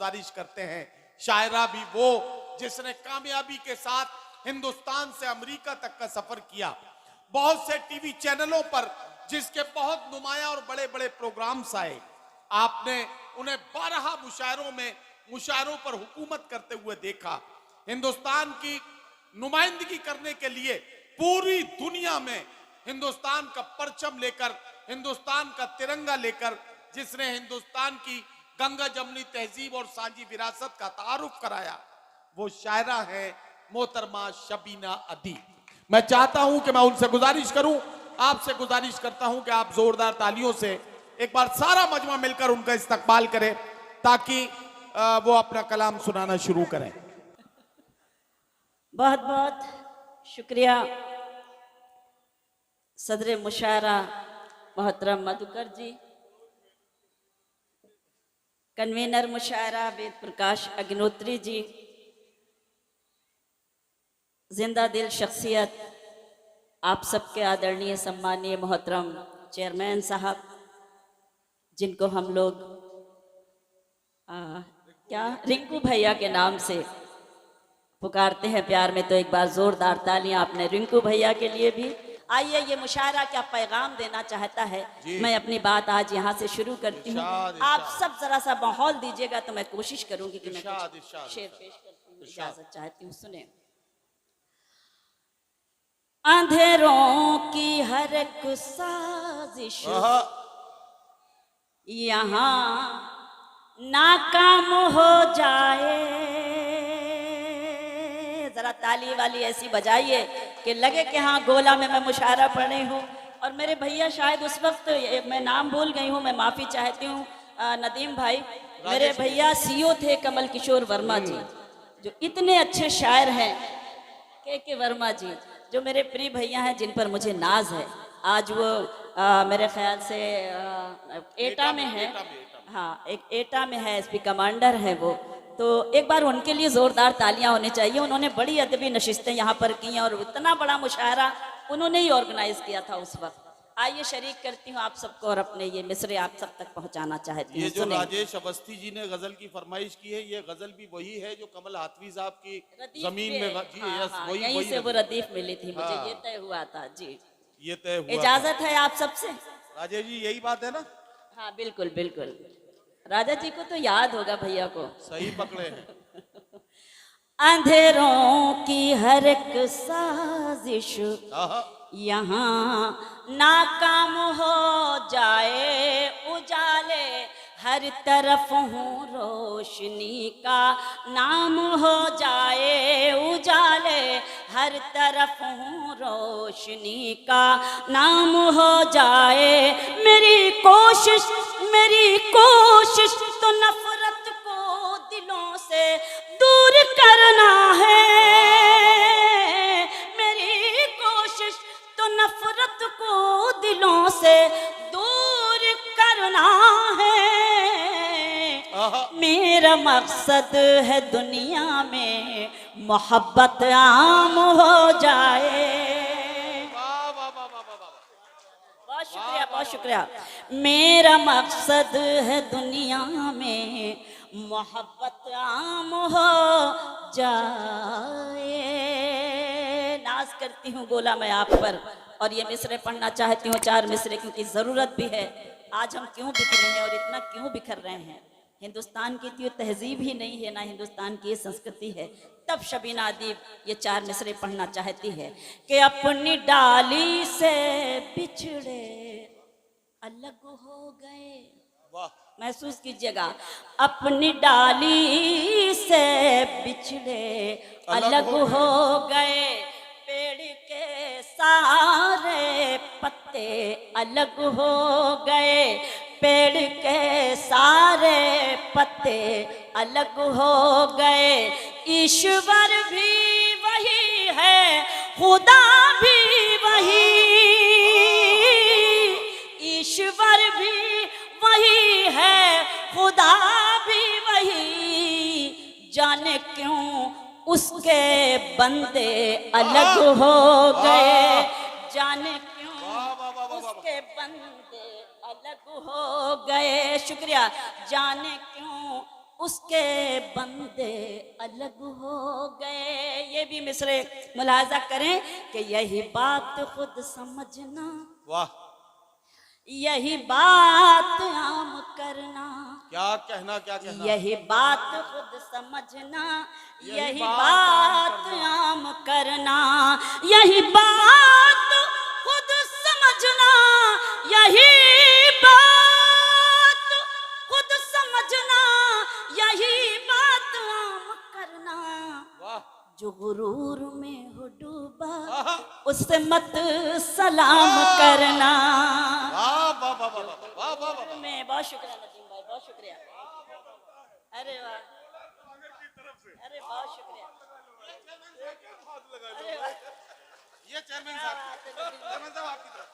गुजारिश करते हैं, शायरा भी वो जिसने कामयाबी के साथ हिंदुस्तान से अमेरिका तक का सफर किया, बहुत से टीवी चैनलों पर जिसके बहुत नुमाया और बड़े बड़े प्रोग्राम्स आए, आपने उन्हें 12 मुशायरों में मुशायरों पर हुकूमत करते हुए देखा। हिंदुस्तान की नुमाइंदगी करने के लिए पूरी दुनिया में हिंदुस्तान का परचम लेकर, हिंदुस्तान का तिरंगा लेकर जिसने हिंदुस्तान की गंगा जमनी तहजीब और सांझी विरासत का तारुफ कराया, वो शायरा है मोहतरमा शबीना अदी। मैं चाहता हूं कि मैं उनसे गुजारिश करूं, आपसे गुजारिश करता हूं कि आप जोरदार तालियों से एक बार सारा मजमा मिलकर उनका इस्तकबाल करें ताकि वो अपना कलाम सुनाना शुरू करें। बहुत बहुत शुक्रिया सदर मुशायरा मोहतरम मधुकर जी, कन्वीनर मुशायरा वेद प्रकाश अग्निहोत्री जी, जिंदा दिल शख्सियत आप सबके आदरणीय सम्मानीय मोहतरम चेयरमैन साहब, जिनको हम लोग क्या रिंकू भैया के नाम से पुकारते हैं प्यार में, तो एक बार जोरदार तालियां अपने रिंकू भैया के लिए भी। आइए, ये मुशायरा क्या पैगाम देना चाहता है, मैं अपनी बात आज यहाँ से शुरू करती हूँ। आप सब जरा सा माहौल दीजिएगा तो मैं कोशिश करूंगी कि मैं कुछ शेर पेश करती हूँ, इजाजत चाहती हूँ, सुने। अंधेरों की हर एक साजिश यहाँ नाकाम हो जाए, जरा ताली वाली ऐसी बजाइए कि लगे कि हाँ गोला में मैं मुशायरा पढ़ रही हूँ। और मेरे भैया शायद उस वक्त, मैं नाम भूल गई हूँ, मैं माफ़ी चाहती हूँ, नदीम भाई, मेरे भैया सीओ थे कमल किशोर वर्मा जी, जो इतने अच्छे शायर हैं, के वर्मा जी, जो मेरे प्रिय भैया हैं, जिन पर मुझे नाज है। आज वो मेरे ख्याल से एटा में है, हाँ एक एटा में है, एसपी कमांडर है वो, तो एक बार उनके लिए जोरदार तालियां होनी चाहिए। उन्होंने बड़ी अदबी नशिस्तें यहाँ पर की और इतना बड़ा मुशायरा उन्होंने ही ऑर्गेनाइज किया था उस वक्त। आइए शरीक करती हूँ आप सबको और अपने ये मिसरे आप सब तक पहुँचाना चाहती हूँ। ये जो राजेश अवस्थी जी ने गजल की फरमाइश की है, ये गजल भी वही है जो कमल हाथवी साहब की जमीन में जी, वही यहीं से वो रदीफ मिली थी मुझे, ये तय हुआ था जी, ये तय हुआ। इजाजत है आप सबसे राजेश जी, यही बात है ना? हाँ बिल्कुल बिल्कुल, राजा जी को तो याद होगा, भैया को सही पकड़े हैं। अंधेरों की हर एक साजिश यहाँ नाकाम हो जाए, उजाले हर तरफ हूँ रोशनी का नाम हो जाए, उजाले हर तरफ हूँ रोशनी का नाम हो जाए। मेरी कोशिश तो नफरत को दिलों से दूर करना है, मेरी कोशिश तो नफरत को दिलों से दूर करना है। मेरा मकसद है दुनिया में मोहब्बत आम हो जाए। बहुत शुक्रिया। मेरा मकसद है दुनिया में मोहब्बत आम हो जाए। नाज करती हूँ गोला मैं आप पर, और ये मिसरे पढ़ना चाहती हूँ, 4 मिसरे, क्योंकि ज़रूरत भी है। आज हम क्यों बिखरे हैं और इतना क्यों बिखर रहे हैं? हिंदुस्तान की तो तहजीब ही नहीं है, ना हिंदुस्तान की ये संस्कृति है। तब शबीना अदीब ये 4 मिसरे पढ़ना चाहती है कि अपनी डाली से बिछड़े अलग हो गए। महसूस कीजिएगा, अपनी डाली से बिछड़े अलग हो गए, पेड़ के सारे पत्ते अलग हो गए, पेड़ के सारे पत्ते अलग हो गए। ईश्वर भी वही है, खुदा भी वही, ईश्वर भी वही है, खुदा भी वही, जाने क्यों उसके बंदे अलग हो गए, जाने क्यों उसके बंदे अलग हो गए। शुक्रिया। जाने क्यों उसके बंदे अलग हो गए। ये भी मिसरे मुलाजा करें कि यही बात खुद समझना, वाह, यही बात आम करना, क्या कहना, क्या कहना। यही बात खुद समझना, यही यही बात बात आम करना, यही बात खुद समझना, यही बात खुद समझना, यही बात आम करना। वाह, जो गुरूर में हो डूबा आहा, उससे मत सलाम करना। वाह वाह वाह वाह वाह वाह वाह वाह। मैं बहुत शुक्रिया नदीम भाई, बहुत शुक्रिया। अरे वाह, अरे बहुत शुक्रिया। अरे वाह, ये चेयरमैन साहब, चेयरमैन साहब आपकी तरफ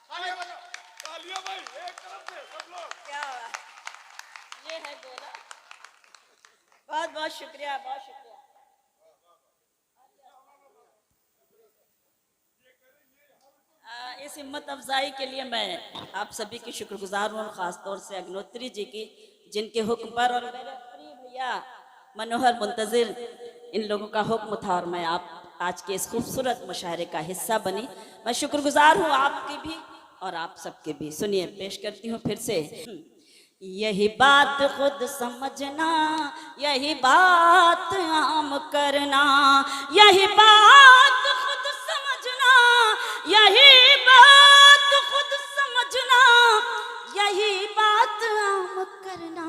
तालियां बजाओ, तालियां भाई, एक तरफ से सब लोग। क्या हुआ? ये है गोला। बहुत बहुत शुक्रिया, बहुत शुक्रिया। इस हिम्मत अफजाई के लिए मैं आप सभी की शुक्रगुजार हूँ, खास तौर से अग्नोत्री जी की, जिनके हुक्म पर और मेरे प्रिय भैया मनोहर मुंतजिर, इन लोगों का हुक्म था और मैं आप आज के इस खूबसूरत मुशायरे का हिस्सा बनी। मैं शुक्रगुजार हूँ आपकी भी और आप सबके भी। सुनिए, पेश करती हूँ फिर से। यही बात खुद समझना, यही बात आम करना, यही बात खुद समझना, यही बात खुद समझना, यही बात आम करना।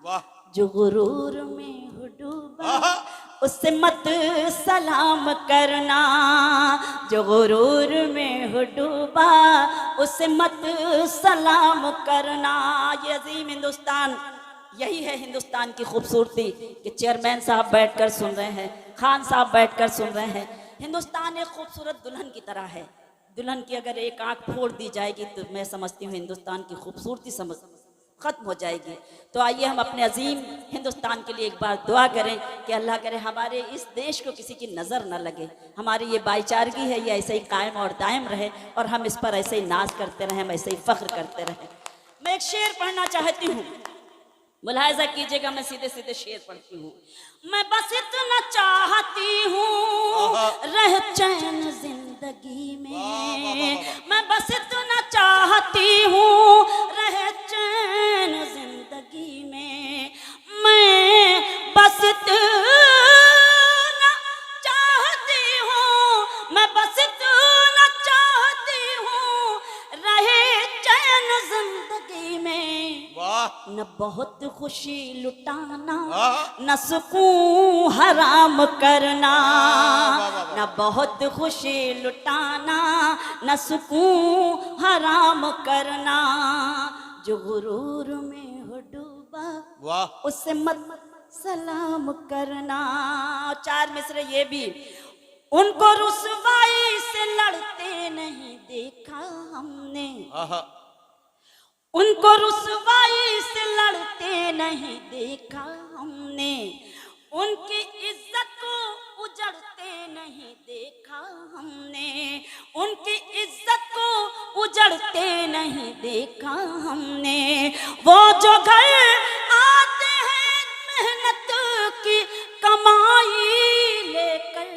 वाह, जो गुरूर में हो डूबा आहा, उससे मत सलाम करना, जो गुरूर में हो डूबा उससे मत सलाम करना। ये अजीम हिंदुस्तान, यही है हिंदुस्तान की खूबसूरती कि चेयरमैन साहब बैठकर सुन रहे हैं, खान साहब बैठकर सुन रहे हैं। हिंदुस्तान एक खूबसूरत दुल्हन की तरह है। दुल्हन की अगर एक आंख फोड़ दी जाएगी तो मैं समझती हूँ हिंदुस्तान की खूबसूरती खत्म हो जाएगी। तो आइए हम अपने अजीम हिंदुस्तान के लिए एक बार दुआ करें कि अल्लाह करे हमारे इस देश को किसी की नज़र न लगे, हमारी ये भाईचारगी है ये ऐसे ही कायम और दायम रहे और हम इस पर ऐसे ही नाज करते रहें, हम ऐसे ही फख्र करते रहें। मैं एक शेर पढ़ना चाहती हूँ, मुलाहिजा कीजिएगा, मैं सीधे सीधे शेर पढ़ती हूँ। मैं बस इतना चाहती हूँ रह चैन जिंदगी में, मैं बस इतना चाहती हूँ रह चैन जिंदगी में, मैं बस इतना चाहती हूँ, मैं बस इतना चाहती हूँ रहे चैन जिंदगी में। वाह, न बहुत खुशी लुटाना, आहा, न सुकून हराम करना, वाह, वाह, वाह। न बहुत खुशी लुटाना, न सुकून हराम करना। जो गुरूर में हो डूबा वाह, उससे मत सलाम करना। चार मिसरे ये भी। उनको रुसवाई से लड़ते नहीं देखा हमने, आहा, उनको रुसवाई से लड़ते नहीं देखा हमने, उनकी इज्जत को उजड़ते नहीं देखा हमने, उनकी इज्जत को उजड़ते नहीं देखा हमने। वो जो घर आते हैं मेहनत की कमाई लेकर,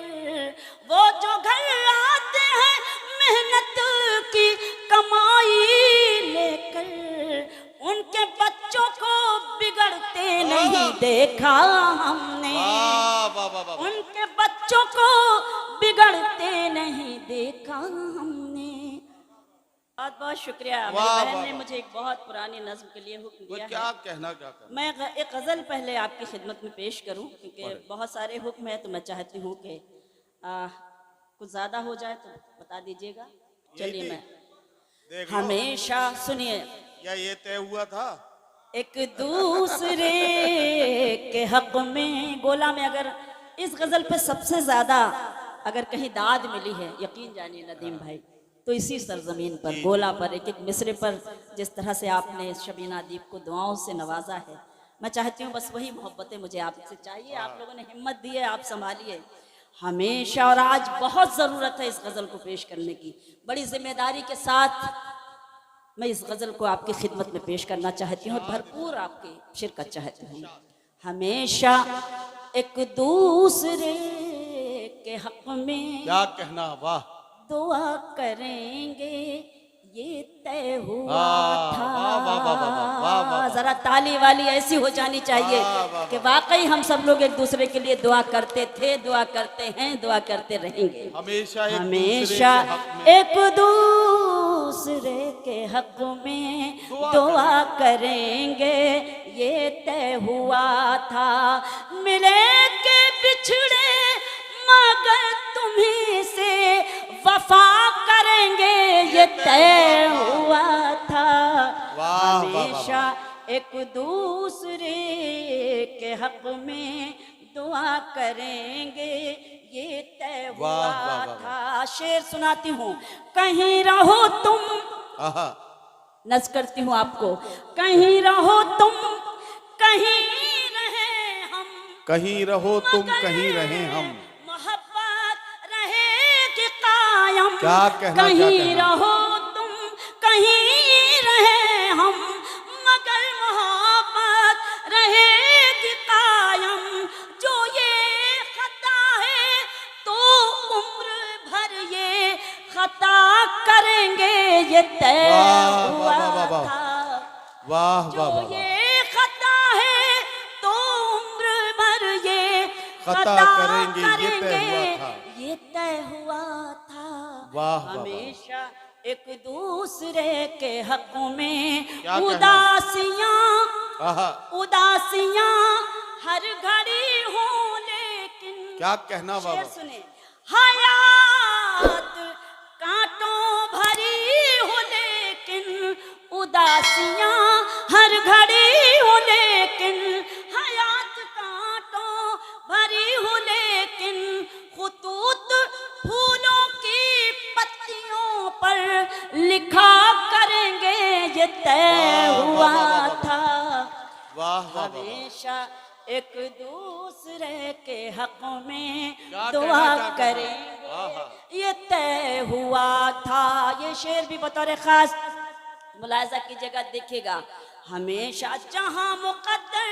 वो जो घर आते हैं मेहनत की कमाई लेकर, उनके बच्चों को बिगड़ते नहीं देखा हमने, वाह वाह वाह वाह, उनके बच्चों को बिगड़ते नहीं देखा हमने। बहुत बहुत शुक्रिया। मेरी वाह, बहन वाह, ने वाह। मुझे एक बहुत पुरानी नज्म के लिए हुक्म वो दिया क्या है। कहना, क्या कहना। मैं एक गज़ल पहले आपकी खिदमत में पेश करूं क्योंकि बहुत सारे हुक्म है, तो मैं चाहती हूँ कि कुछ ज़्यादा हो जाए तो बता दीजिएगा। चलिए, यही मैं देख लो, हमेशा सुनिए, क्या ये तय हुआ था? एक दूसरे के हक में, गोला में अगर इस गज़ल पे सबसे ज़्यादा अगर कहीं दाद मिली है, यकीन जानिए नदीम भाई, तो इसी सरजमीन पर, गोला पर, एक एक मिसरे पर जिस तरह से आपने शबीना दीप को दुआओं से नवाजा है, मैं चाहती हूँ बस वही मोहब्बतें मुझे आपसे चाहिए। आप लोगों ने हिम्मत दी है, आप संभालिए हमेशा। और आज बहुत ज़रूरत है इस गज़ल को पेश करने की, बड़ी जिम्मेदारी के साथ मैं इस गज़ल को आपकी खिदमत में पेश करना चाहती हूँ और भरपूर आपकी शिरकत चाहती हूँ। हमेशा एक दूसरे के हक में क्या कहना, वाह दुआ करेंगे, ये तय हुआ वाह, था। वाह, वाह, वाह, वाह, वाह, वाह, वाह। जरा ताली वाली ऐसी हो जानी चाहिए वाह, वाह, कि वाकई हम सब लोग एक दूसरे के लिए दुआ करते थे, दुआ करते हैं, दुआ करते रहेंगे। हमेशा हमेशा एक दूसरे के हक में दुआ करेंगे, ये तय हुआ था। मिले के बिछड़े मगर तुम्हीं से वफा करेंगे, ये तय हुआ था। वाह, हमेशा एक दूसरे के हक में दुआ करेंगे, ये तय हुआ वाह, वाह, वाह, था। शेर सुनाती हूँ, कहीं रहो तुम, आहा, नज़ करती हूँ आपको, कहीं रहो तुम, कहीं रहे हम, कहीं रहो तुम कहीं रहे हम, मोहब्बत रहेगी कायम। क्या कहना, क्या कहीं कहना। रहो तुम, कहीं रहे हम, मगर मोहब्बत रहेगी कायम। जो ये खता है तो उम्र भर ये खता करेंगे, ये तय वाह, हुआ वाह, वाह, वाह। था। वाह जो वाह वाह, ये खता है तो उम्र भर ये खता करेंगे, ये तय हुआ था। ये तय हुआ था। वाह, वाह, वाह। हमेशा एक दूसरे के हक में क्या कहना। उदासियां, आहा, उदासियां हर घड़ी हो, लेकिन क्या कहना शेर बाबा, सुने, हयात कांटों भरी हो, लेकिन उदासियां हर घड़ी हो, लेकिन हयात कांटों भरी हो, लेकिन खुतूत फूलों की पत्तियों पर लिखा करेंगे, ये तय वाह, हुआ वाह, वाह, वाह, था। वाह वाह वाह, हमेशा एक दूसरे के हक में क्या दुआ कहना, क्या कहना। करेंगे, आहा। ये तय हुआ था। ये शेर भी बतौर खास मुलाजा कीजिएगा, देखिएगा। हमेशा जहां मुकद्दर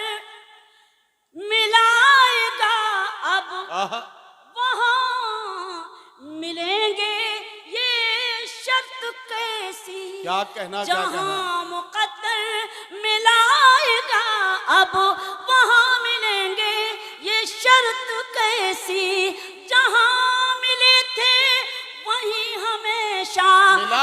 मिलाएगा अब आहा, वहां मिलेंगे, ये शर्त कैसी। क्या कहना, क्या कहना। जहां मुकद्दर मिलाएगा अब वहां मिलेंगे, ये शर्त कैसी। जहां मिले थे वहीं हमेशा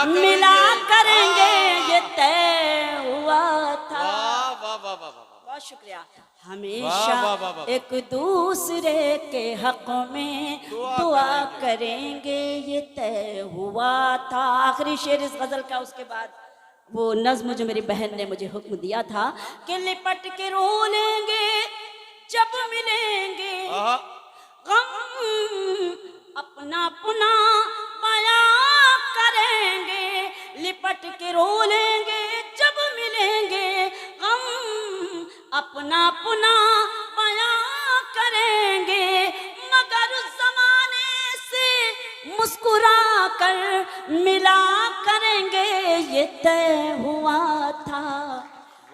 मिला करेंगे, ये तय हुआ था। वाह वाह वाह वाह वाह, बहुत शुक्रिया। वाह, हमेशा वाह, वाह, वाह। एक दूसरे के हक में दुआ करेंगे, ये तय हुआ था। आखिरी शेर इस गजल का, उसके बाद वो नज्म जो मेरी बहन ने मुझे हुक्म दिया था कि लिपट के रो लेंगे जब मिलेंगे, आहा, गम अपना पुना बयां करेंगे। लिपट के रो लेंगे जब मिलेंगे, गम अपना पुना बयां करेंगे, मगर जमाने से मुस्कुरा कर मिला करेंगे, ये तय हुआ था।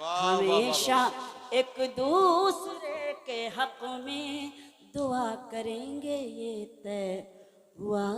वाह, वाह, हमेशा एक दूसरे के हक में दुआ करेंगे, ये तय हुआ